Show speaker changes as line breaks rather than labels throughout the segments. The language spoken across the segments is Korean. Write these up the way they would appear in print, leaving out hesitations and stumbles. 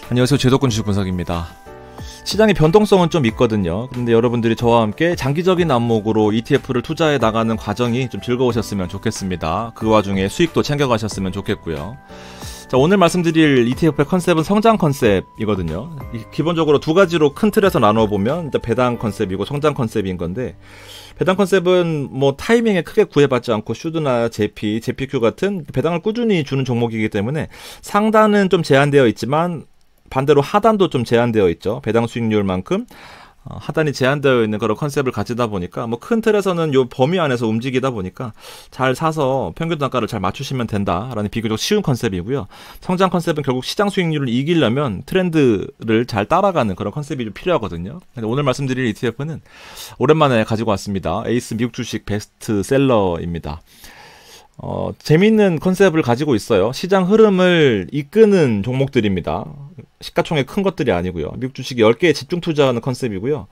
안녕하세요. 제도권 주식 분석입니다. 시장의 변동성은 좀 있거든요. 근데 여러분들이 저와 함께 장기적인 안목으로 ETF를 투자해 나가는 과정이 좀 즐거우셨으면 좋겠습니다. 그 와중에 수익도 챙겨가셨으면 좋겠고요. 자, 오늘 말씀드릴 ETF의 컨셉은 성장 컨셉이거든요. 기본적으로 두 가지로 큰 틀에서 나눠보면 배당 컨셉이고 성장 컨셉인 건데, 배당 컨셉은 뭐 타이밍에 크게 구애받지 않고 슈드나 제피, 제피큐 같은 배당을 꾸준히 주는 종목이기 때문에 상단은 좀 제한되어 있지만 반대로 하단도 좀 제한되어 있죠. 배당 수익률만큼 하단이 제한되어 있는 그런 컨셉을 가지다 보니까 뭐 큰 틀에서는 요 범위 안에서 움직이다 보니까 잘 사서 평균 단가를 잘 맞추시면 된다라는 비교적 쉬운 컨셉이고요. 성장 컨셉은 결국 시장 수익률을 이기려면 트렌드를 잘 따라가는 그런 컨셉이 좀 필요하거든요. 오늘 말씀드릴 ETF는 오랜만에 가지고 왔습니다. 에이스 미국 주식 베스트셀러입니다. 재미있는 컨셉을 가지고 있어요. 시장 흐름을 이끄는 종목들입니다. 시가총액 큰 것들이 아니고요. 미국 주식 10개에 집중 투자하는 컨셉이고요.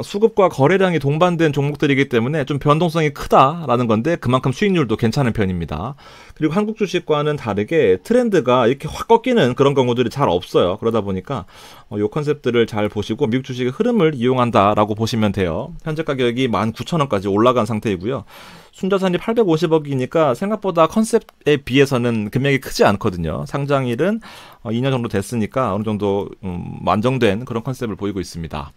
수급과 거래량이 동반된 종목들이기 때문에 좀 변동성이 크다라는 건데 그만큼 수익률도 괜찮은 편입니다. 그리고 한국 주식과는 다르게 트렌드가 이렇게 확 꺾이는 그런 경우들이 잘 없어요. 그러다 보니까 이 컨셉들을 잘 보시고 미국 주식의 흐름을 이용한다라고 보시면 돼요. 현재 가격이 19,000원까지 올라간 상태이고요. 순자산이 850억이니까 생각보다 컨셉에 비해서는 금액이 크지 않거든요. 상장일은 2년 정도 됐으니까 어느 정도 완성된 그런 컨셉을 보이고 있습니다.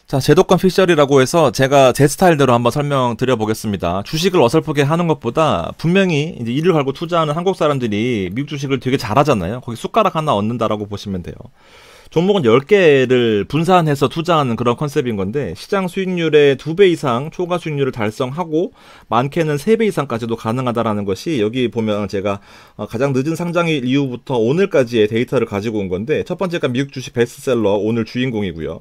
자, 제도권 피셜이라고 해서 제가 제 스타일대로 한번 설명드려 보겠습니다. 주식을 어설프게 하는 것보다 분명히 이제 이를 갈고 투자하는 한국 사람들이 미국 주식을 되게 잘하잖아요. 거기 숟가락 하나 얻는다라고 보시면 돼요. 종목은 10개를 분산해서 투자하는 그런 컨셉인 건데 시장 수익률의 2배 이상 초과 수익률을 달성하고 많게는 3배 이상까지도 가능하다라는 것이 여기 보면 제가 가장 늦은 상장일 이후부터 오늘까지의 데이터를 가지고 온 건데 첫 번째가 미국 주식 베스트셀러 오늘 주인공이고요.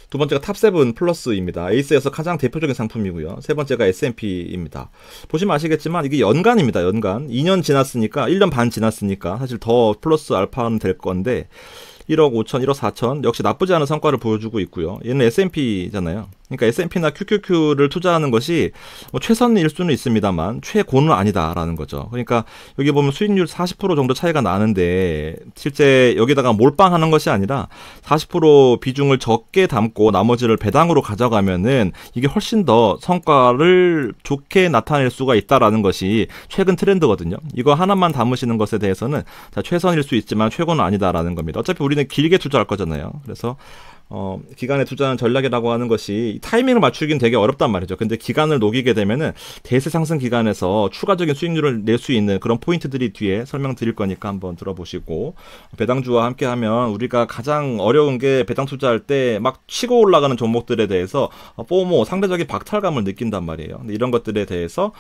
두 번째가 탑7 플러스입니다. 에이스에서 가장 대표적인 상품이고요. 세 번째가 S&P입니다. 보시면 아시겠지만 이게 연간입니다. 연간. 2년 지났으니까 1년 반 지났으니까 사실 더 플러스 알파는 될 건데 1억 5천, 1억 4천 역시 나쁘지 않은 성과를 보여주고 있고요. 얘는 S&P잖아요. 그러니까 S&P나 QQQ를 투자하는 것이 뭐 최선일 수는 있습니다만 최고는 아니다라는 거죠. 그러니까 여기 보면 수익률 40% 정도 차이가 나는데 실제 여기다가 몰빵하는 것이 아니라 40% 비중을 적게 담고 나머지를 배당으로 가져가면은 이게 훨씬 더 성과를 좋게 나타낼 수가 있다라는 것이 최근 트렌드거든요. 이거 하나만 담으시는 것에 대해서는 최선일 수 있지만 최고는 아니다라는 겁니다. 어차피 우리는 길게 투자할 거잖아요. 그래서 기간에 투자하는 전략이라고 하는 것이 타이밍을 맞추기는 되게 어렵단 말이죠. 근데 기간을 녹이게 되면은 대세 상승 기간에서 추가적인 수익률을 낼 수 있는 그런 포인트들이 뒤에 설명드릴 거니까 한번 들어보시고, 배당주와 함께 하면 우리가 가장 어려운 게 배당 투자할 때 막 치고 올라가는 종목들에 대해서 포모 상대적인 박탈감을 느낀단 말이에요. 근데 이런 것들에 대해서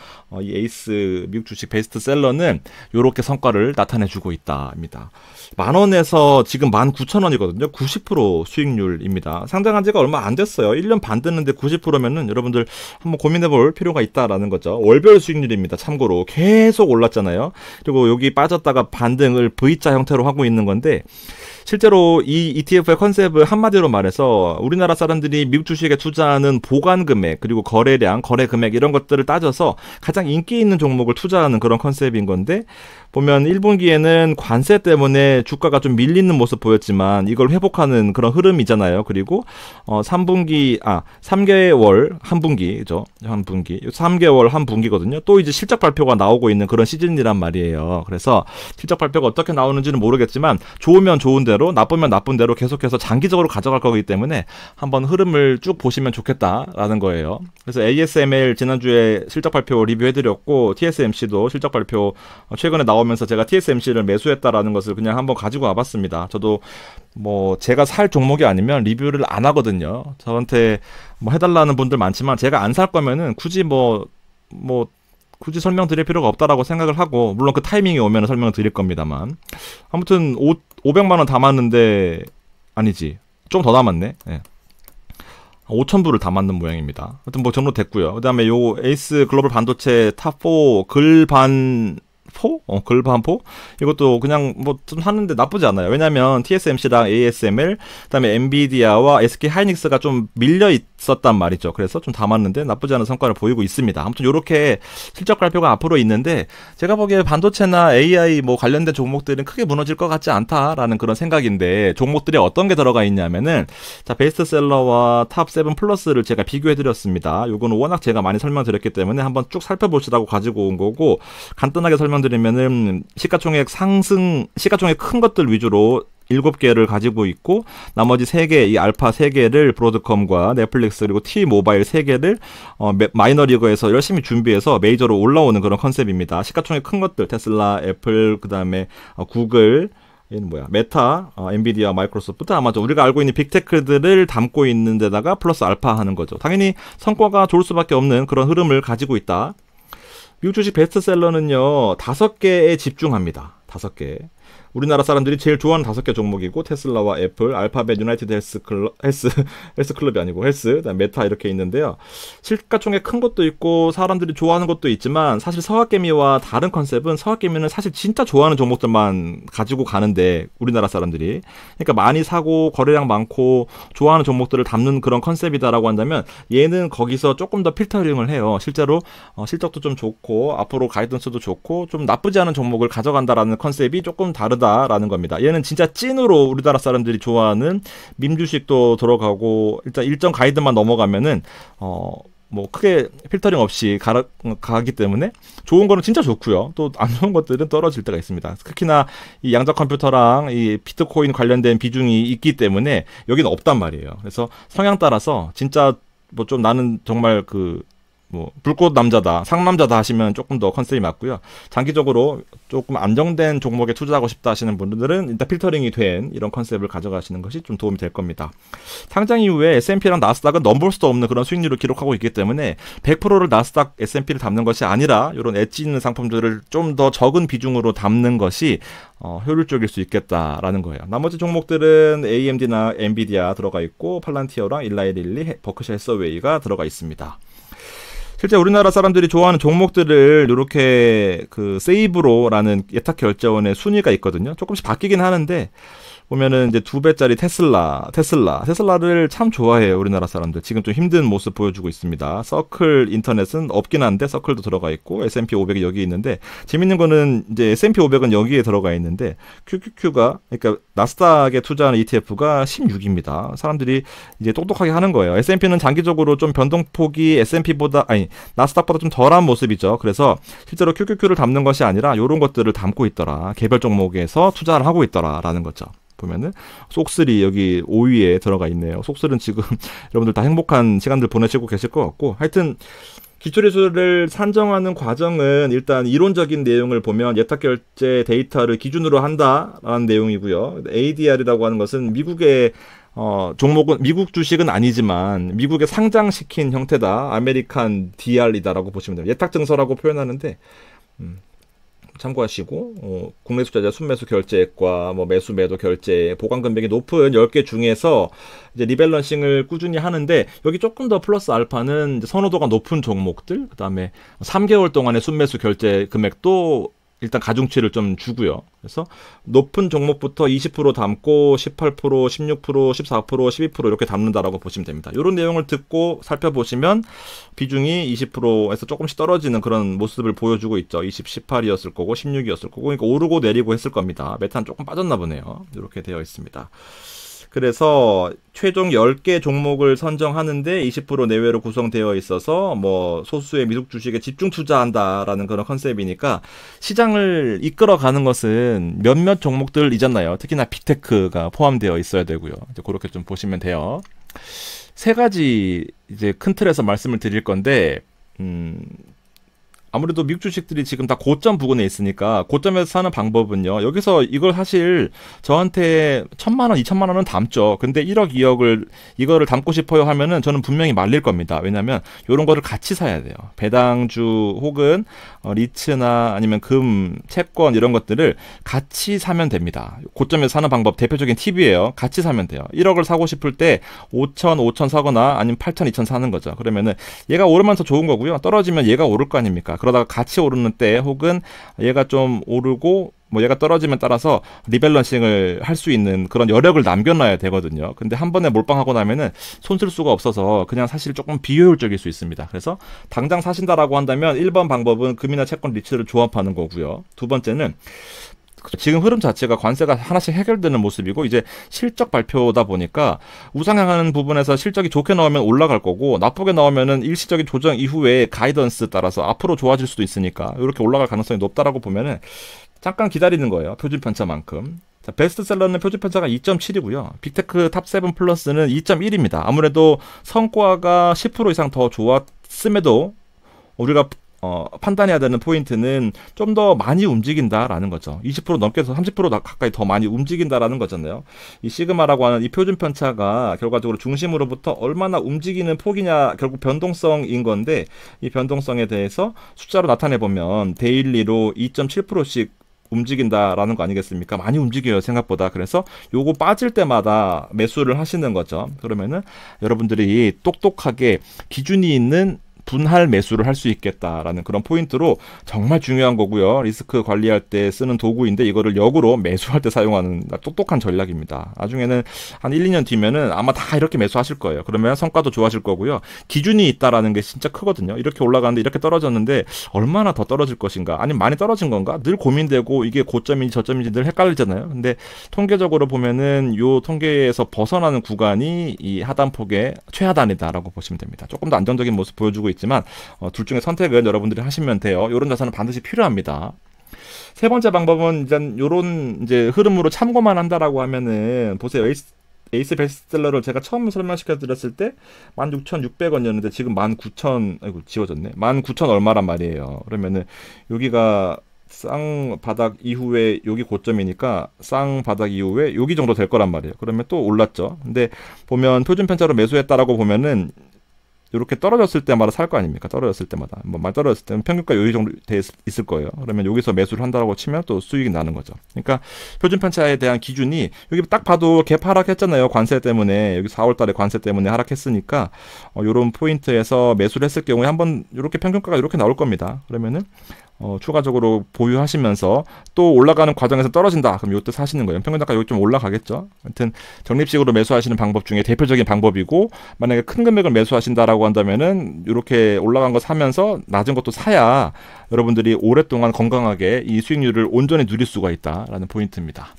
이 에이스 미국 주식 베스트셀러는 이렇게 성과를 나타내주고 있다입니다. 10,000원에서 지금 19,000원이거든요. 90% 수익률입니다. 상장한 지가 얼마 안 됐어요. 1년 반 됐는데 90%면은 여러분들 한번 고민해 볼 필요가 있다라는 거죠. 월별 수익률입니다. 참고로 계속 올랐잖아요. 그리고 여기 빠졌다가 반등을 V자 형태로 하고 있는 건데, 실제로 이 ETF의 컨셉을 한마디로 말해서 우리나라 사람들이 미국 주식에 투자하는 보관 금액, 그리고 거래량, 거래 금액 이런 것들을 따져서 가장 인기 있는 종목을 투자하는 그런 컨셉인 건데, 보면 1분기에는 관세 때문에 주가가 좀 밀리는 모습 보였지만 이걸 회복하는 그런 흐름이잖아요. 그리고 3개월 한 분기죠. 한 분기. 3개월 한 분기거든요. 또 이제 실적 발표가 나오고 있는 그런 시즌이란 말이에요. 그래서 실적 발표가 어떻게 나오는지는 모르겠지만 좋으면 좋은 대로, 나쁘면 나쁜 대로 계속해서 장기적으로 가져갈 거기 때문에 한번 흐름을 쭉 보시면 좋겠다라는 거예요. 그래서 ASML 지난주에 실적 발표 리뷰해드렸고, TSMC도 실적 발표 최근에 나오면서 제가 TSMC를 매수했다라는 것을 그냥 한번 가지고 와봤습니다. 저도 뭐 제가 살 종목이 아니면 리뷰를 안 하거든요. 저한테 뭐 해달라는 분들 많지만 제가 안 살 거면은 굳이 굳이 설명드릴 필요가 없다라고 생각을 하고, 물론 그 타이밍이 오면 설명을 드릴 겁니다만, 아무튼 500만 원 담았는데, 아니지, 좀 더 남았네. 네. 5,000부를 담았는 모양입니다. 하여튼 뭐 정도 됐고요. 그 다음에 요 에이스 글로벌 반도체 탑4 글반 글반포? 글반포? 이것도 그냥 뭐 좀 하는데 나쁘지 않아요. 왜냐면 TSMC랑 ASML, 그다음에 엔비디아와 SK 하이닉스가 좀 밀려 있었단 말이죠. 그래서 좀 담았는데 나쁘지 않은 성과를 보이고 있습니다. 아무튼 이렇게 실적 발표가 앞으로 있는데 제가 보기에 반도체나 AI 뭐 관련된 종목들은 크게 무너질 것 같지 않다라는 그런 생각인데, 종목들이 어떤 게 들어가 있냐면은, 자, 베스트셀러와 탑7 플러스를 제가 비교해드렸습니다. 요거는 워낙 제가 많이 설명드렸기 때문에 한번 쭉 살펴보시라고 가지고 온 거고, 간단하게 설명드리면은 시가총액 상승, 시가총액 큰 것들 위주로 7개를 가지고 있고, 나머지 3개, 이 알파 3개를 브로드컴과 넷플릭스 그리고 T모바일 3개를 마이너리그에서 열심히 준비해서 메이저로 올라오는 그런 컨셉입니다. 시가총액 큰 것들, 테슬라, 애플, 그 다음에 구글, 얘는 뭐야? 메타, 엔비디아, 마이크로소프트, 아마존, 우리가 알고 있는 빅테크들을 담고 있는 데다가 플러스 알파 하는 거죠. 당연히 성과가 좋을 수밖에 없는 그런 흐름을 가지고 있다. 미국 주식 베스트셀러는요, 5개에 집중합니다. 5개. 우리나라 사람들이 제일 좋아하는 5개 종목이고, 테슬라와 애플, 알파벳, 유나이티드 헬스클럽이 아니고 헬스, 그다음 메타 이렇게 있는데요. 시가총액 큰 것도 있고 사람들이 좋아하는 것도 있지만, 사실 서학개미와 다른 컨셉은, 서학개미는 사실 진짜 좋아하는 종목들만 가지고 가는데, 우리나라 사람들이, 그러니까 많이 사고 거래량 많고 좋아하는 종목들을 담는 그런 컨셉이다라고 한다면, 얘는 거기서 조금 더 필터링을 해요. 실제로 실적도 좀 좋고 앞으로 가이던스도 좋고 좀 나쁘지 않은 종목을 가져간다라는 컨셉이 조금 다르다라는 겁니다. 얘는 진짜 찐으로 우리나라 사람들이 좋아하는 밈주식도 들어가고, 일단 일정 가이드만 넘어가면은 뭐 크게 필터링 없이 가기 때문에 좋은 거는 진짜 좋고요. 또 안 좋은 것들은 떨어질 때가 있습니다. 특히나 이 양자 컴퓨터랑 이 비트코인 관련된 비중이 있기 때문에 여기는 없단 말이에요. 그래서 성향 따라서 진짜 뭐 좀 나는 정말 뭐 불꽃 남자다, 상남자다 하시면 조금 더 컨셉이 맞고요. 장기적으로 조금 안정된 종목에 투자하고 싶다 하시는 분들은 일단 필터링이 된 이런 컨셉을 가져가시는 것이 좀 도움이 될 겁니다. 상장 이후에 S&P랑 나스닥은 넘볼 수도 없는 그런 수익률을 기록하고 있기 때문에 100%를 나스닥, S&P를 담는 것이 아니라 이런 엣지 있는 상품들을 좀 더 적은 비중으로 담는 것이 효율적일 수 있겠다라는 거예요. 나머지 종목들은 AMD나 엔비디아 들어가 있고, 팔란티어랑 일라이릴리, 버크셔 해서웨이가 들어가 있습니다. 실제 우리나라 사람들이 좋아하는 종목들을 이렇게 세이브로라는 예탁결제원의 순위가 있거든요. 조금씩 바뀌긴 하는데, 보면은 이제 2배짜리 테슬라를 참 좋아해요, 우리나라 사람들. 지금 좀 힘든 모습 보여주고 있습니다. 서클 인터넷은 없긴 한데 서클도 들어가 있고, S&P 500이 여기 있는데, 재밌는 거는 이제 S&P 500은 여기에 들어가 있는데, QQQ가, 그러니까 나스닥에 투자하는 ETF가 16입니다. 사람들이 이제 똑똑하게 하는 거예요. S&P는 장기적으로 좀 변동폭이 나스닥보다 좀 덜한 모습이죠. 그래서 실제로 QQQ를 담는 것이 아니라 이런 것들을 담고 있더라. 개별 종목에서 투자를 하고 있더라라는 거죠. 보면은 쏙3 여기 5위에 들어가 있네요. 쏙3는 지금 여러분들 다 행복한 시간들 보내시고 계실 것 같고, 하여튼 기초리수를 산정하는 과정은 일단 이론적인 내용을 보면 예탁결제 데이터를 기준으로 한다라는 내용이고요. ADR이라고 하는 것은 미국의 종목은, 미국 주식은 아니지만 미국에 상장시킨 형태다. 아메리칸 DR이다라고 보시면 됩니다. 예탁증서라고 표현하는데, 참고하시고, 국내 투자자 순매수 결제액과 뭐 매수 매도 결제 보관 금액이 높은 10개 중에서 이제 리밸런싱을 꾸준히 하는데, 여기 조금 더 플러스 알파는 이제 선호도가 높은 종목들, 그다음에 3개월 동안의 순매수 결제 금액도 일단 가중치를 좀 주고요. 그래서 높은 종목부터 20% 담고 18%, 16%, 14%, 12% 이렇게 담는다라고 보시면 됩니다. 이런 내용을 듣고 살펴보시면 비중이 20%에서 조금씩 떨어지는 그런 모습을 보여주고 있죠. 18이었을 거고 16이었을 거고, 그러니까 오르고 내리고 했을 겁니다. 메타는 조금 빠졌나 보네요. 이렇게 되어 있습니다. 그래서 최종 10개 종목을 선정하는데 20% 내외로 구성되어 있어서 뭐 소수의 미국 주식에 집중 투자한다라는 그런 컨셉이니까, 시장을 이끌어가는 것은 몇몇 종목들이잖아요. 특히나 빅테크가 포함되어 있어야 되고요. 이제 그렇게 좀 보시면 돼요. 3가지 이제 큰 틀에서 말씀을 드릴 건데, 아무래도 미국 주식들이 지금 다 고점 부근에 있으니까 고점에서 사는 방법은요, 여기서 이걸 사실 저한테 1,000만 원, 2,000만 원은 담죠. 근데 1억, 2억을 이거를 담고 싶어요 하면은 저는 분명히 말릴 겁니다. 왜냐면 이런 거를 같이 사야 돼요. 배당주 혹은 리츠나 아니면 금, 채권 이런 것들을 같이 사면 됩니다. 고점에서 사는 방법 대표적인 팁이에요. 같이 사면 돼요. 1억을 사고 싶을 때 5천, 5천 사거나 아니면 8천, 2천 사는 거죠. 그러면은 얘가 오르면 더 좋은 거고요. 떨어지면 얘가 오를 거 아닙니까? 그러다가 같이 오르는 때 혹은 얘가 좀 오르고 뭐 얘가 떨어지면 따라서 리밸런싱을 할 수 있는 그런 여력을 남겨놔야 되거든요. 근데 한 번에 몰빵하고 나면은 손 쓸 수가 없어서 그냥 사실 조금 비효율적일 수 있습니다. 그래서 당장 사신다라고 한다면 1번 방법은 금이나 채권 리츠를 조합하는 거고요. 두 번째는 지금 흐름 자체가 관세가 하나씩 해결되는 모습이고 이제 실적 발표다 보니까 우상향하는 부분에서 실적이 좋게 나오면 올라갈 거고 나쁘게 나오면은 일시적인 조정 이후에 가이던스 따라서 앞으로 좋아질 수도 있으니까 이렇게 올라갈 가능성이 높다라고 보면은 잠깐 기다리는 거예요. 표준 편차만큼. 자, 베스트셀러는 표준 편차가 2.7이고요. 빅테크 탑7 플러스는 2.1입니다. 아무래도 성과가 10% 이상 더 좋았음에도 우리가 판단해야 되는 포인트는 좀 더 많이 움직인다라는 거죠. 20% 넘게서 30% 가까이 더 많이 움직인다라는 거잖아요. 이 시그마라고 하는 이 표준 편차가 결과적으로 중심으로부터 얼마나 움직이는 폭이냐 결국 변동성인 건데 이 변동성에 대해서 숫자로 나타내 보면 데일리로 2.7%씩 움직인다라는 거 아니겠습니까? 많이 움직여요, 생각보다. 그래서 요거 빠질 때마다 매수를 하시는 거죠. 그러면은 여러분들이 똑똑하게 기준이 있는 분할 매수를 할 수 있겠다라는 그런 포인트로 정말 중요한 거고요. 리스크 관리할 때 쓰는 도구인데 이거를 역으로 매수할 때 사용하는 똑똑한 전략입니다. 나중에는 한 1, 2년 뒤면은 아마 다 이렇게 매수하실 거예요. 그러면 성과도 좋아질 거고요. 기준이 있다라는 게 진짜 크거든요. 이렇게 올라가는데 이렇게 떨어졌는데 얼마나 더 떨어질 것인가? 아니면 많이 떨어진 건가? 늘 고민되고 이게 고점인지 저점인지 늘 헷갈리잖아요. 근데 통계적으로 보면은 요 통계에서 벗어나는 구간이 이 하단폭의 최하단이다라고 보시면 됩니다. 조금 더 안정적인 모습 보여주고 있지만 둘 중에 선택은 여러분들이 하시면 돼요. 이런 자산은 반드시 필요합니다. 세 번째 방법은 이제 흐름으로 참고만 한다라고 하면은 보세요. 에이스 베스트셀러를 제가 처음 설명시켜 드렸을 때 16,600원이었는데 지금 19,000 아이고 지워졌네. 19,000 얼마란 말이에요. 그러면은 여기가 쌍바닥 이후에 여기 고점이니까 쌍바닥 이후에 여기 정도 될 거란 말이에요. 그러면 또 올랐죠. 근데 보면 표준 편차로 매수했다라고 보면은 이렇게 떨어졌을 때마다 살 거 아닙니까? 떨어졌을 때마다. 뭐 많이 떨어졌을 때는 평균가 여기 정도 돼 있을 거예요. 그러면 여기서 매수를 한다고 치면 또 수익이 나는 거죠. 그러니까 표준 편차에 대한 기준이 여기 딱 봐도 갭 하락했잖아요. 관세 때문에. 여기 4월 달에 관세 때문에 하락했으니까 요런 포인트에서 매수를 했을 경우에 한번 이렇게 평균가가 이렇게 나올 겁니다. 그러면은 추가적으로 보유하시면서 또 올라가는 과정에서 떨어진다. 그럼 이때 사시는 거예요. 평균단가 여기 좀 올라가겠죠. 하여튼 적립식으로 매수하시는 방법 중에 대표적인 방법이고 만약에 큰 금액을 매수하신다라고 한다면은 이렇게 올라간 거 사면서 낮은 것도 사야 여러분들이 오랫동안 건강하게 이 수익률을 온전히 누릴 수가 있다라는 포인트입니다.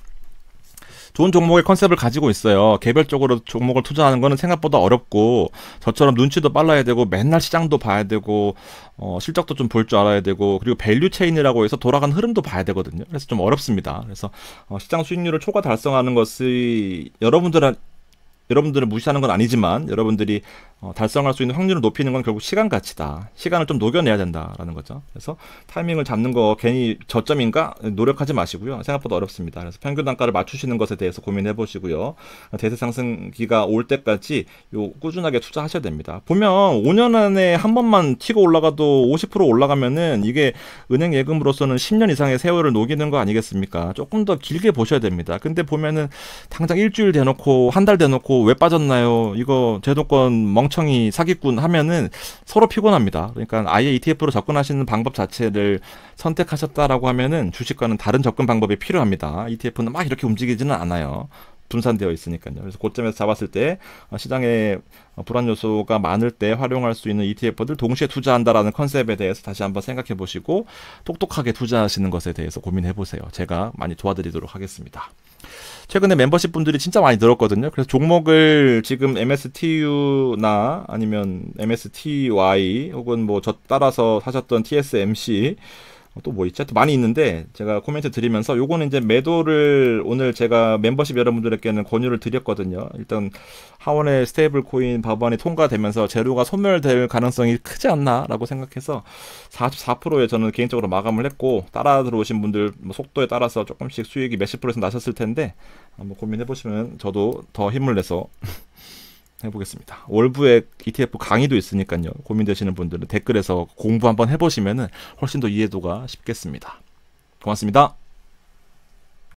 좋은 종목의 컨셉을 가지고 있어요. 개별적으로 종목을 투자하는 거는 생각보다 어렵고 저처럼 눈치도 빨라야 되고 맨날 시장도 봐야 되고 실적도 좀 볼 줄 알아야 되고 그리고 밸류 체인이라고 해서 돌아가는 흐름도 봐야 되거든요. 그래서 좀 어렵습니다. 그래서 시장 수익률을 초과 달성하는 것이 여러분들을 무시하는 건 아니지만 여러분들이 달성할 수 있는 확률을 높이는 건 결국 시간 가치다. 시간을 좀 녹여내야 된다라는 거죠. 그래서 타이밍을 잡는 거 괜히 저점인가 노력하지 마시고요. 생각보다 어렵습니다. 그래서 평균 단가를 맞추시는 것에 대해서 고민해 보시고요. 대세 상승기가 올 때까지 꾸준하게 투자하셔야 됩니다. 보면 5년 안에 한 번만 튀고 올라가도 50% 올라가면은 이게 은행 예금으로서는 10년 이상의 세월을 녹이는 거 아니겠습니까? 조금 더 길게 보셔야 됩니다. 근데 보면은 당장 일주일 대놓고 한 달 대놓고 왜 빠졌나요? 이거 제도권 멍청이 사기꾼 하면은 서로 피곤합니다. 그러니까 아예 ETF로 접근하시는 방법 자체를 선택하셨다라고 하면은 주식과는 다른 접근 방법이 필요합니다. ETF는 막 이렇게 움직이지는 않아요. 분산되어 있으니까요. 그래서 고점에서 잡았을 때 시장에 불안 요소가 많을 때 활용할 수 있는 ETF들 동시에 투자한다라는 컨셉에 대해서 다시 한번 생각해 보시고 똑똑하게 투자하시는 것에 대해서 고민해 보세요. 제가 많이 도와드리도록 하겠습니다. 최근에 멤버십 분들이 진짜 많이 늘었거든요. 그래서 종목을 지금 MSTU나 아니면 MSTY 혹은 뭐 저 따라서 사셨던 TSMC 또 뭐 있지? 많이 있는데 제가 코멘트 드리면서 요거는 이제 매도를 오늘 제가 멤버십 여러분들에게는 권유를 드렸거든요. 일단 하원의 스테이블 코인 법안이 통과되면서 재료가 소멸될 가능성이 크지 않나라고 생각해서 44%에 저는 개인적으로 마감을 했고 따라 들어오신 분들 뭐 속도에 따라서 조금씩 수익이 몇십 %에서 나셨을 텐데 한번 고민해 보시면 저도 더 힘을 내서 해보겠습니다. 월부에 ETF 강의도 있으니까요. 고민되시는 분들은 댓글에서 공부 한번 해보시면 훨씬 더 이해도가 쉽겠습니다. 고맙습니다.